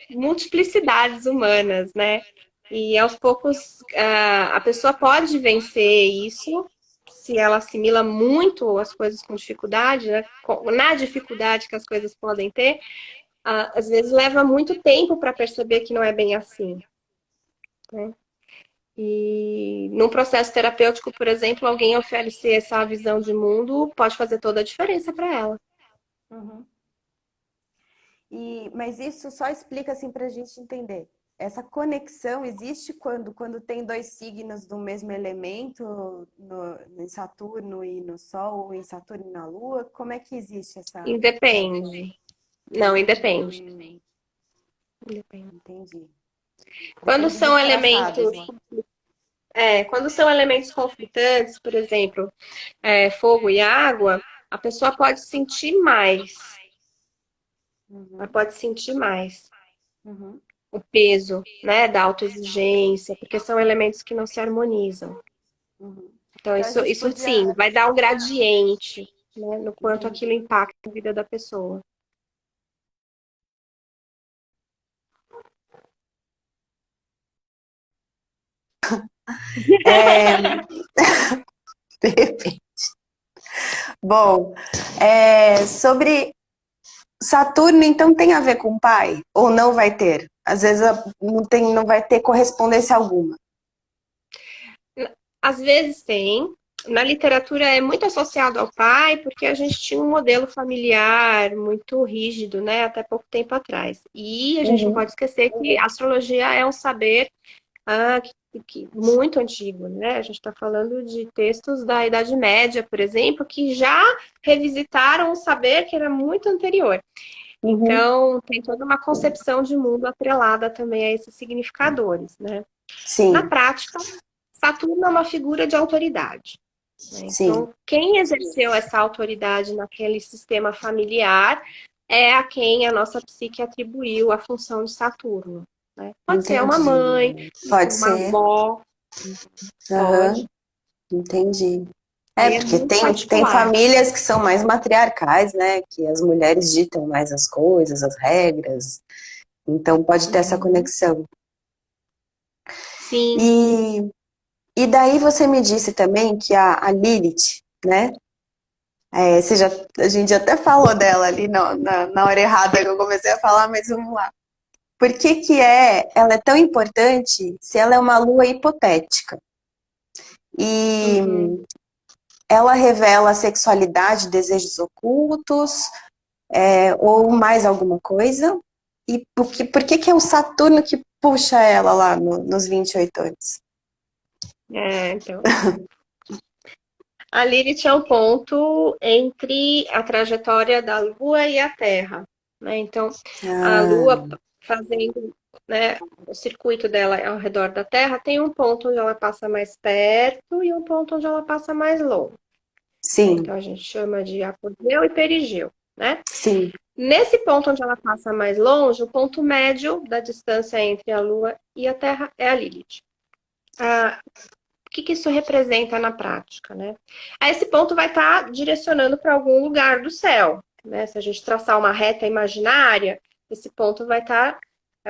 multiplicidades humanas, né? E aos poucos a pessoa pode vencer isso se ela assimila muito as coisas com dificuldade, né? Na dificuldade que as coisas podem ter, às vezes leva muito tempo para perceber que não é bem assim. Né? E num processo terapêutico, por exemplo, alguém oferecer essa visão de mundo pode fazer toda a diferença para ela.
Uhum. Mas isso só explica assim para a gente entender. Essa conexão existe quando tem dois signos do mesmo elemento, em Saturno e no Sol, ou em Saturno e na Lua? Como é que existe essa.
Independe. Não, independe.
Hum,
Independe.
entendi.
Quando
Depende
são
dos
elementos,
traçados, né?
quando são elementos conflitantes, por exemplo, fogo e água, a pessoa pode sentir mais. Ela
Uhum,
pode sentir mais
uhum,
o peso, né, da autoexigência, porque são elementos que não se harmonizam.
uhum.
Então,
Então a gente
isso
podia.
sim, vai dar um gradiente, né, no quanto aquilo
Entendi.
impacta a vida da pessoa.
É, de repente. Bom, sobre Saturno, então tem a ver com o pai? Ou não vai ter? Às vezes não vai ter correspondência alguma.
Às vezes tem. Na literatura é muito associado ao pai, porque a gente tinha um modelo familiar muito rígido, né, até pouco tempo atrás. E a gente não
Uhum.
pode esquecer que a astrologia é um saber muito antigo, né? A gente está falando de textos da Idade Média, por exemplo, que já revisitaram o saber que era muito anterior.
Uhum.
Então, tem toda uma concepção de mundo atrelada também a esses significadores, né? Na
Sim,
prática, Saturno é uma figura de autoridade, né?
sim,
Então, quem exerceu essa autoridade naquele sistema familiar é a quem a nossa psique atribuiu a função de Saturno, né? Pode ser uma mãe,
entendi. Pode
uma
ser.
avó,
Aham,
pode.
entendi. É,
Aí é
porque
muito
tem
particular.
famílias que são mais matriarcais, né? Que as mulheres ditam mais as coisas, as regras. Então pode ter essa
Uhum.
conexão.
Sim,
E, e daí você me disse também que a Lilith, né? A gente até falou dela ali na hora errada que eu comecei a falar, mas vamos lá. Por que que ela é tão importante se ela é uma lua hipotética? E
uhum.
ela revela sexualidade, desejos ocultos, ou mais alguma coisa? E por que que é o Saturno que puxa ela lá nos 28 anos?
Então. A Lilith é o ponto entre a trajetória da Lua e a Terra, né? Então, a Lua
Ah,
fazendo, né, o circuito dela ao redor da Terra tem um ponto onde ela passa mais perto e um ponto onde ela passa mais longe, né?
sim,
Então, a gente chama de apogeu e perigeu, né?
sim.
Nesse ponto onde ela passa mais longe, o ponto médio da distância entre a Lua e a Terra é a Lilith. O que isso representa na prática, né? Aí esse ponto vai estar direcionando para algum lugar do céu, né? Se a gente traçar uma reta imaginária, esse ponto vai estar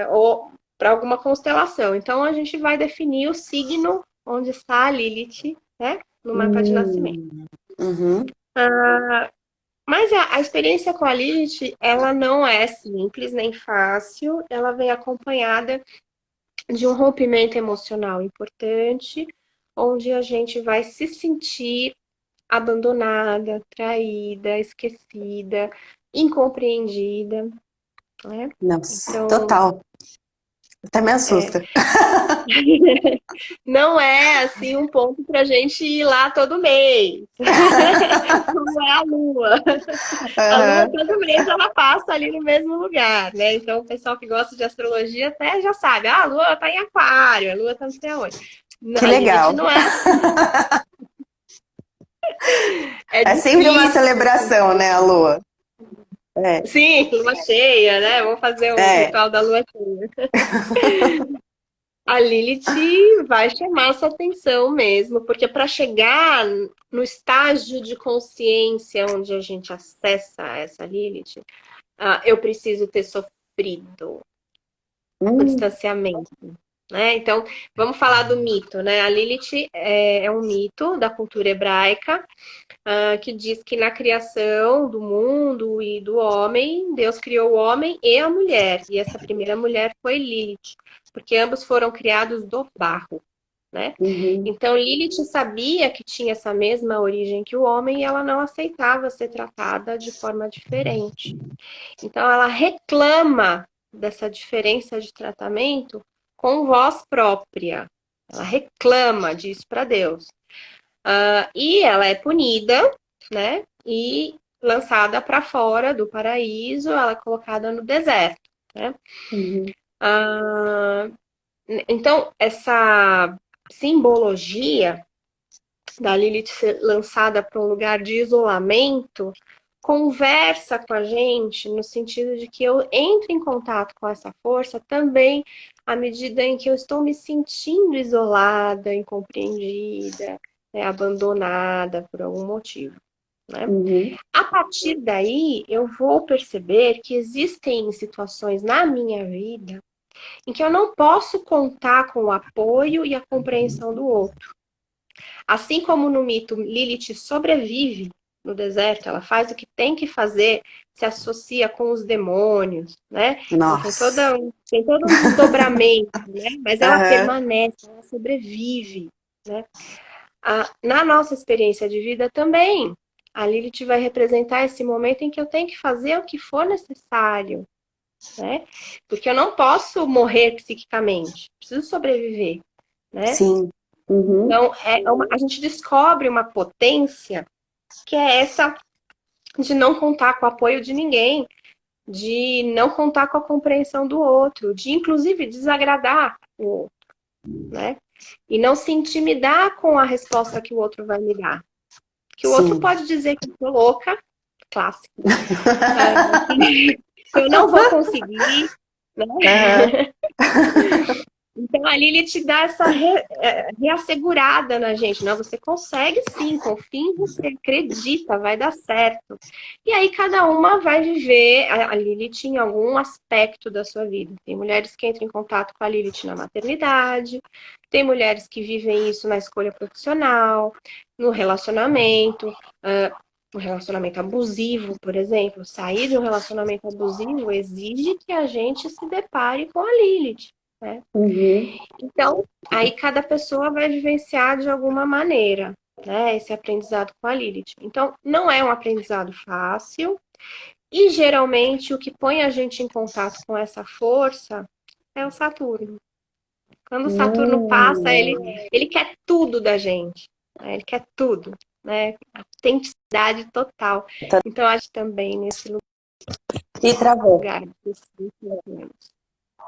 ou para alguma constelação. Então a gente vai definir o signo onde está a Lilith, né? No mapa de nascimento.
Uhum.
Mas a experiência com a Lilith, ela não é simples nem fácil. Ela vem acompanhada de um rompimento emocional importante, onde a gente vai se sentir abandonada, traída, esquecida, incompreendida, né?
Nossa,
Então,
total. Até me
é,
assusta.
não é assim um ponto para a gente ir lá todo mês. Não é a Lua. A Lua
Aham.
todo mês ela passa ali no mesmo lugar, né? Então o pessoal que gosta de astrologia até já sabe, a Lua tá em Aquário, a Lua tá não sei aonde.
Que
A Lilith
legal.
não é assim. É
É sempre uma
difícil.
celebração, né, a lua? É,
Sim, lua cheia, né? Vamos fazer o
é.
ritual da lua cheia. A Lilith vai chamar essa atenção mesmo, porque para chegar no estágio de consciência onde a gente acessa essa Lilith, eu preciso ter sofrido o
Hum,
distanciamento, né? Então, vamos falar do mito, né? A Lilith é um mito da cultura hebraica, que diz que na criação do mundo e do homem, Deus criou o homem e a mulher, e essa primeira mulher foi Lilith, porque ambos foram criados do barro, né?
uhum,
Então Lilith sabia que tinha essa mesma origem que o homem e ela não aceitava ser tratada de forma diferente. Então ela reclama dessa diferença de tratamento com voz própria. Ela reclama disso para Deus. E ela é punida, né? E lançada para fora do paraíso, ela é colocada no deserto, né?
uhum,
Ah, então, essa simbologia da Lilith ser lançada para um lugar de isolamento conversa com a gente no sentido de que eu entre em contato com essa força também à medida em que eu estou me sentindo isolada, incompreendida, né, abandonada por algum motivo, né?
uhum,
A partir daí, eu vou perceber que existem situações na minha vida em que eu não posso contar com o apoio e a compreensão do outro. Assim como no mito Lilith sobrevive no deserto, ela faz o que tem que fazer, se associa com os demônios, né? Então
Nossa.
tem todo um desdobramento, né? Mas ela
Aham,
permanece, ela sobrevive, né? Na nossa experiência de vida também, a Lilith vai representar esse momento em que eu tenho que fazer o que for necessário, né? Porque eu não posso morrer psiquicamente, preciso sobreviver. né?
Sim. Uhum.
Então, a gente descobre uma potência que é essa de não contar com o apoio de ninguém, de não contar com a compreensão do outro, de inclusive desagradar o outro, né? E não se intimidar com a resposta que o outro vai me dar. Que o outro
Sim.
pode dizer que eu sou louca, clássico, que eu não vou conseguir, né?
Aham.
Então ali ele te dá essa reassegurada na gente, não, você consegue sim, confia em você, acredita, vai dar certo. E aí cada uma vai viver a Lilith em algum aspecto da sua vida. Tem mulheres que entram em contato com a Lilith na maternidade, tem mulheres que vivem isso na escolha profissional, no relacionamento, um relacionamento abusivo, por exemplo. Sair de um relacionamento abusivo exige que a gente se depare com a Lilith, né?
Uhum.
Então, aí cada pessoa vai vivenciar de alguma maneira, né, esse aprendizado com a Lilith. Então, não é um aprendizado fácil, e geralmente o que põe a gente em contato com essa força é o Saturno. Quando o Saturno passa,
Hum.
ele quer tudo da gente, né? Ele quer tudo, né? Autenticidade total. Então, acho também nesse
E travou.
lugar.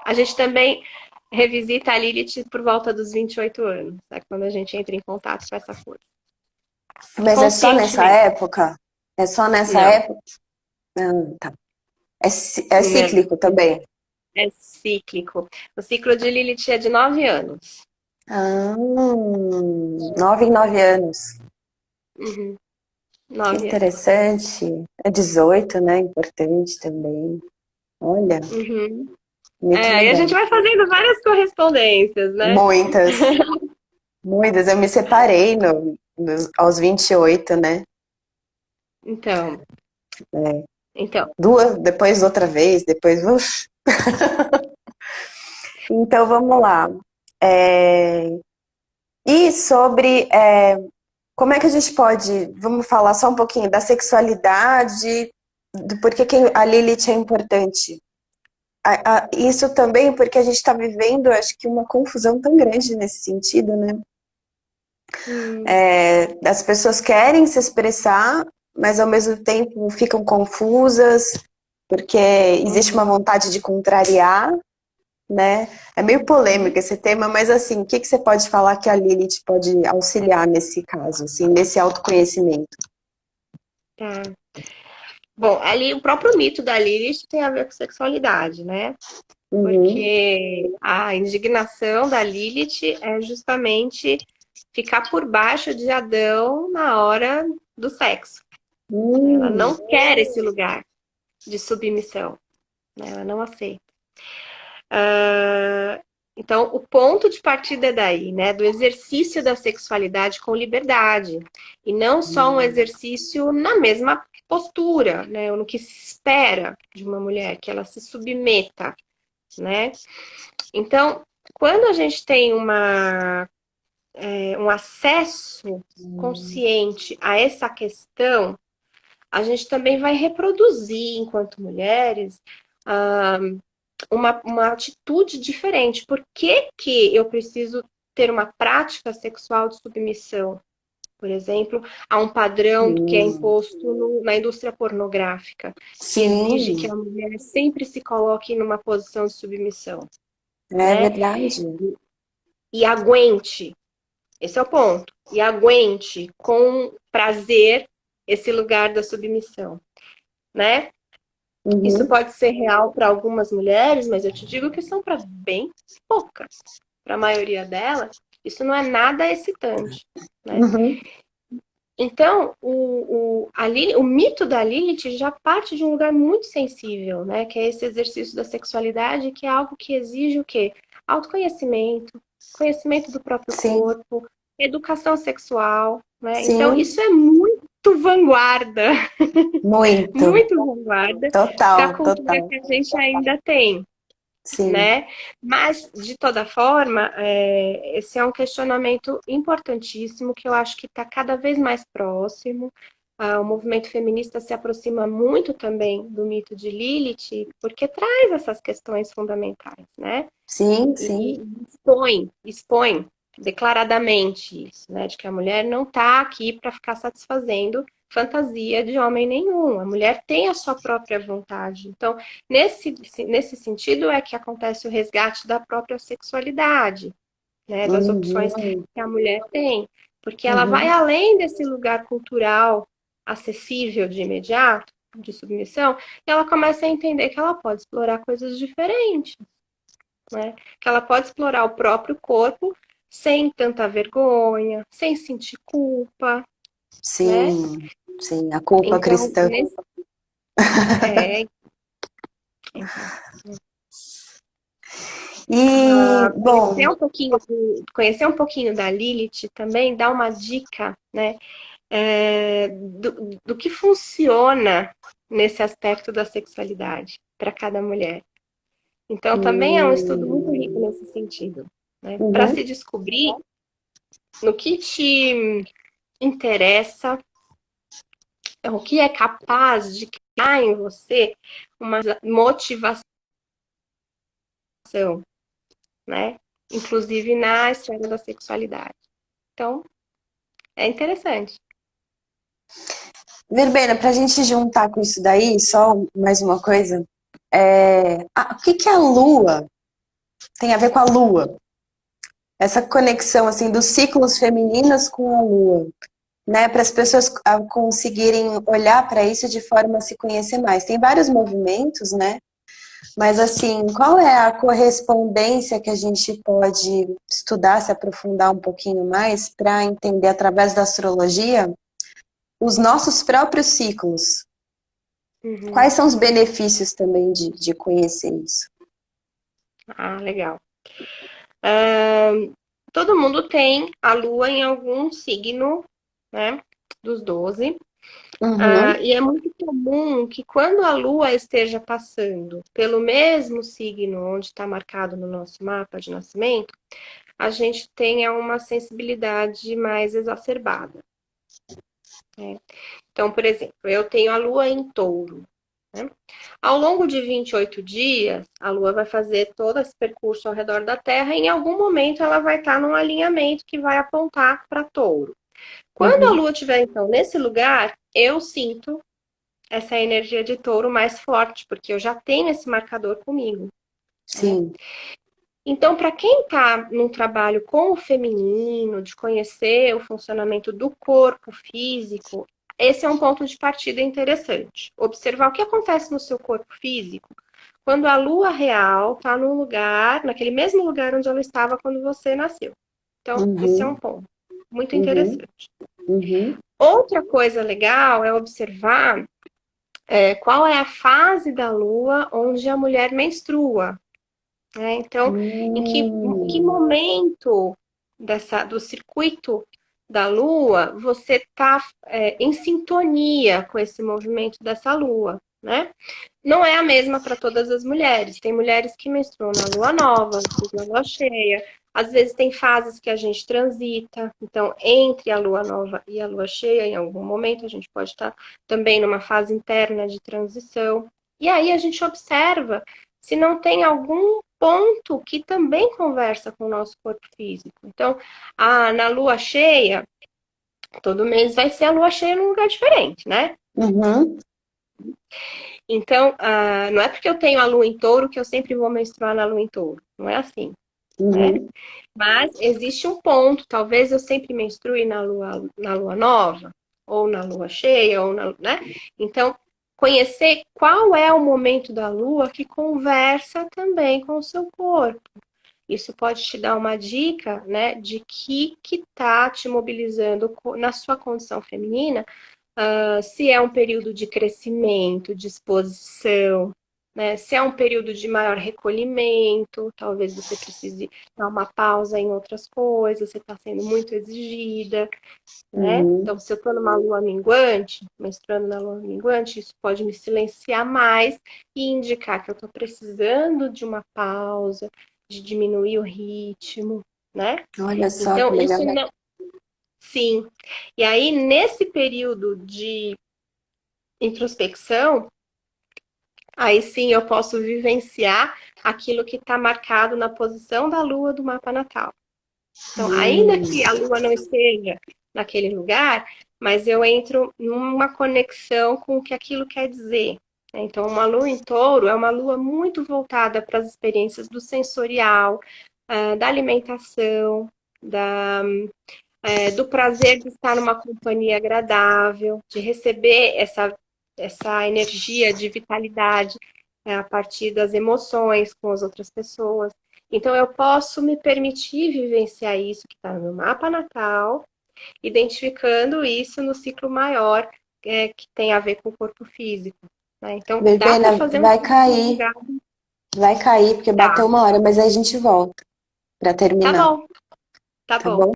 A gente também revisita a Lilith por volta dos 28 anos, né? Quando a gente entra em contato com essa força.
Mas é só nessa
Conscientemente.
época? É só nessa
Não,
época? Ah, tá. É
não.
cíclico também?
É cíclico. O ciclo de Lilith é de 9 anos.
Ah, 9 em 9 anos.
Uhum,
Que
9 anos.
interessante. É 18, né? Importante também. Olha,
Uhum.
muito
Aí a
legal.
gente vai fazendo várias correspondências, né?
Muitas, muitas. Eu me separei aos 28, né?
Então,
É,
então.
duas, depois outra vez, depois. Uf. Então vamos lá. É, E sobre como é que a gente pode, vamos falar só um pouquinho da sexualidade, do porquê que a Lilith é importante. Isso também porque a gente está vivendo, acho que uma confusão tão grande nesse sentido, né?
Hum,
As pessoas querem se expressar, mas ao mesmo tempo ficam confusas, porque existe uma
uhum,
vontade de contrariar, né? É meio polêmico
uhum.
esse tema, mas assim, o que que você pode falar que a Lilith pode auxiliar nesse caso, assim, nesse autoconhecimento?
Tá. Bom, ali o próprio mito da Lilith tem a ver com sexualidade, né?
Uhum.
Porque a indignação da Lilith é justamente ficar por baixo de Adão na hora do sexo. Ela
Hum,
não quer esse lugar de submissão, né? Ela não aceita. Então, o ponto de partida é daí, né? Do exercício da sexualidade com liberdade. E não só um exercício na mesma postura, né? Ou no que se espera de uma mulher, que ela se submeta, né? Então, quando a gente tem um acesso consciente a essa questão, a gente também vai reproduzir, enquanto mulheres, ah, uma atitude diferente. Por que que eu preciso ter uma prática sexual de submissão? Por exemplo, a um padrão que é imposto na indústria pornográfica, que exige que
sim,
a mulher sempre se coloque numa posição de submissão,
é
né?
verdade.
E aguente, esse é o ponto, e aguente com prazer esse lugar da submissão, né? Isso
Uhum,
pode ser real para algumas mulheres, mas eu te digo que são para bem poucas. Para a maioria delas, isso não é nada excitante, né?
uhum,
Então, o mito da Lilith já parte de um lugar muito sensível, né? Que é esse exercício da sexualidade, que é algo que exige o quê? Autoconhecimento, conhecimento do próprio
sim,
corpo, educação sexual, né? Então,
sim,
isso é muito vanguarda,
muito,
muito vanguarda para a
total,
cultura
total,
que a gente ainda tem,
sim,
né? Mas, de toda forma, esse é um questionamento importantíssimo que eu acho que está cada vez mais próximo. O movimento feminista se aproxima muito também do mito de Lilith, porque traz essas questões fundamentais, né?
sim,
E
sim,
expõe declaradamente isso, né? De que a mulher não está aqui para ficar satisfazendo fantasia de homem nenhum. A mulher tem a sua própria vontade. Então, nesse sentido é que acontece o resgate da própria sexualidade, né? Das opções
Uhum,
que a mulher tem. Porque ela vai
uhum.
além desse lugar cultural acessível de imediato, de submissão, e ela começa a entender que ela pode explorar coisas diferentes, né? Que ela pode explorar o próprio corpo sem tanta vergonha, sem sentir culpa, né?
Sim, sim, a culpa
Então,
cristã.
é, então,
E, bom,
conhecer um pouquinho da Lilith também dá uma dica, né? Do que funciona nesse aspecto da sexualidade para cada mulher. Então, também é um estudo muito rico
hum,
nesse sentido, né? Para se
uhum,
descobrir no que te interessa, o que é capaz de criar em você uma motivação, né? Inclusive na esfera da sexualidade. Então, é interessante.
Verbena, para a gente juntar com isso daí, só mais uma coisa. O que que a Lua tem a ver com a Lua? Essa conexão assim dos ciclos femininos com a Lua, né? Para as pessoas conseguirem olhar para isso de forma a se conhecer mais. Tem vários movimentos, né? Mas assim, qual é a correspondência que a gente pode estudar, se aprofundar um pouquinho mais para entender através da astrologia os nossos próprios ciclos?
Uhum.
Quais são os benefícios também de conhecer isso?
Ah, legal. Todo mundo tem a lua em algum signo, né? Dos 12.
Uhum,
E é muito comum que quando a lua esteja passando pelo mesmo signo onde está marcado no nosso mapa de nascimento, a gente tenha uma sensibilidade mais exacerbada, né? Então, por exemplo, eu tenho a lua em touro, né? Ao longo de 28 dias, a lua vai fazer todo esse percurso ao redor da Terra e em algum momento ela vai estar num alinhamento que vai apontar para touro. Quando a
uhum,
lua estiver, então, nesse lugar, eu sinto essa energia de touro mais forte, porque eu já tenho esse marcador comigo, né?
sim.
Então, para quem está num trabalho com o feminino, de conhecer o funcionamento do corpo físico, esse é um ponto de partida interessante. Observar o que acontece no seu corpo físico quando a lua real está no lugar, naquele mesmo lugar onde ela estava quando você nasceu. Então, esse é um
Uhum,
ponto muito
uhum,
interessante.
uhum.
Outra coisa legal é observar qual é a fase da lua onde a mulher menstrua, né? Então, em que
Hum,
momento do circuito da lua você está em sintonia com esse movimento dessa lua, né? Não é a mesma para todas as mulheres. Tem mulheres que menstruam na lua nova, na lua cheia. Às vezes tem fases que a gente transita. Então, entre a lua nova e a lua cheia, em algum momento, a gente pode estar também numa fase interna de transição. E aí a gente observa se não tem algum ponto que também conversa com o nosso corpo físico. Então, na lua cheia, todo mês vai ser a lua cheia num lugar diferente, né?
uhum,
Então, não é porque eu tenho a lua em touro que eu sempre vou menstruar na lua em touro. Não é assim, né?
uhum,
Mas existe um ponto, talvez eu sempre menstrue na lua nova, ou na lua cheia, né? Então, conhecer qual é o momento da lua que conversa também com o seu corpo. Isso pode te dar uma dica, né, de que tá te mobilizando na sua condição feminina, se é um período de crescimento, de exposição, né? Se é um período de maior recolhimento, talvez você precise dar uma pausa em outras coisas, você está sendo muito exigida, né?
uhum.
Então, se eu estou numa lua minguante, menstruando na lua minguante, isso pode me silenciar mais e indicar que eu estou precisando de uma pausa, de diminuir o ritmo, né?
Olha só que
Então,
legal.
isso não. Sim. E aí, nesse período de introspecção, aí sim eu posso vivenciar aquilo que está marcado na posição da lua do mapa natal. Então, ainda
Hum,
que a lua não esteja naquele lugar, mas eu entro numa conexão com o que aquilo quer dizer. Então, uma lua em touro é uma lua muito voltada para as experiências do sensorial, da alimentação, do prazer de estar numa companhia agradável, de receber essa energia de vitalidade a partir das emoções com as outras pessoas. Então, eu posso me permitir vivenciar isso que está no meu mapa natal, identificando isso no ciclo maior, que tem a ver com o corpo físico. Né? Então, dá para
Verbena,
fazer um ciclo prolongado.
vai cair, porque
Tá,
bateu uma hora, mas aí a gente volta para
tá
terminar,
bom, tá
tá
bom.
bom?